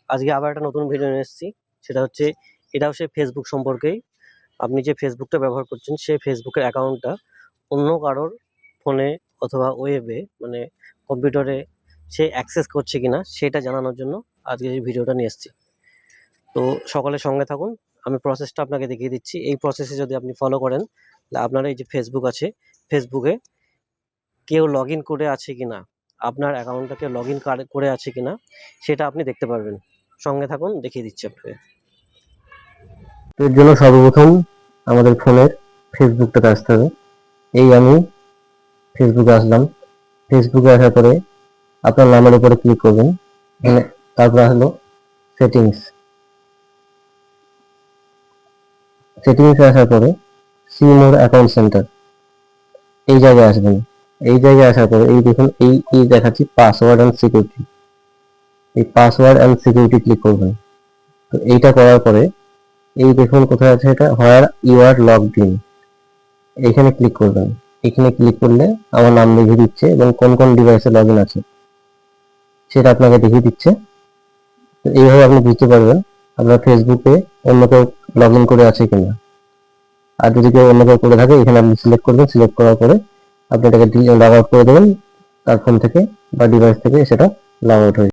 আজকে আবার একটা নতুন ভিডিও নিয়ে এসেছি। সেটা হচ্ছে, এটাও সেই ফেসবুক সম্পর্কেই। আপনি যে ফেসবুকটা ব্যবহার করছেন সেই ফেসবুকের অ্যাকাউন্টটা অন্য কারোর ফোনে অথবা ওয়েবে মানে কম্পিউটারে সে অ্যাক্সেস করছে কিনা সেটা জানানোর জন্য আজকে এই ভিডিওটা নিয়ে এসেছি। তো সকলের সঙ্গে থাকুন, আমি প্রসেসটা আপনাকে দেখিয়ে দিচ্ছি। এই প্রসেসে যদি আপনি ফলো করেন তাহলে আপনার এই যে ফেসবুক আছে, ফেসবুকে কেউ লগ ইন করে আছে কিনা, আপনার অ্যাকাউন্টটাকে লগ ইন করে আছে কিনা সেটা আপনি দেখতে পারবেন। সঙ্গে থাকুন, দেখিয়ে দিচ্ছি আপনাকে। এর জন্য সর্বপ্রথম আমাদের ফোনের ফেসবুকটাতে আসতে হবে। এই আমি ফেসবুকে আসলাম। ফেসবুকে আসার পরে আপনার নামের উপরে ক্লিক করবেন। এখানে তারপর আসলো সেটিংস। সেটিংসে আসার পরে সি মোর অ্যাকাউন্ট সেন্টার, এই জায়গায় আসবেন। এই জায়গায় আসার পরে এই দেখুন, এই দেখাচ্ছি পাসওয়ার্ড অ্যান্ড সিকিউরিটি। এই পাসওয়ার্ড অ্যান্ড সিকিউরিটি ক্লিক করবেন। তো এইটা করার পরে এই দেখুন কোথায় আছে, এটা where you are logged in, এইখানে ক্লিক করবেন। এখানে ক্লিক করলে আমার নাম লিখে দিচ্ছে এবং কোন কোন ডিভাইসে লগ ইন আছে সেটা আপনাকে দেখিয়ে দিচ্ছে। তো এইভাবে আপনি বুঝতে পারবেন আপনার ফেসবুকে অন্য কেউ লগ ইন করে আছে কিনা। আর যদি কেউ অন্য কেউ করে থাকে এখানে আপনি সিলেক্ট করবেন। সিলেক্ট করার পরে আপনি এটাকে লগ আউট করে দেবেন তার ফোন থেকে বা ডিভাইস থেকে, সেটা লগ আউট হয়ে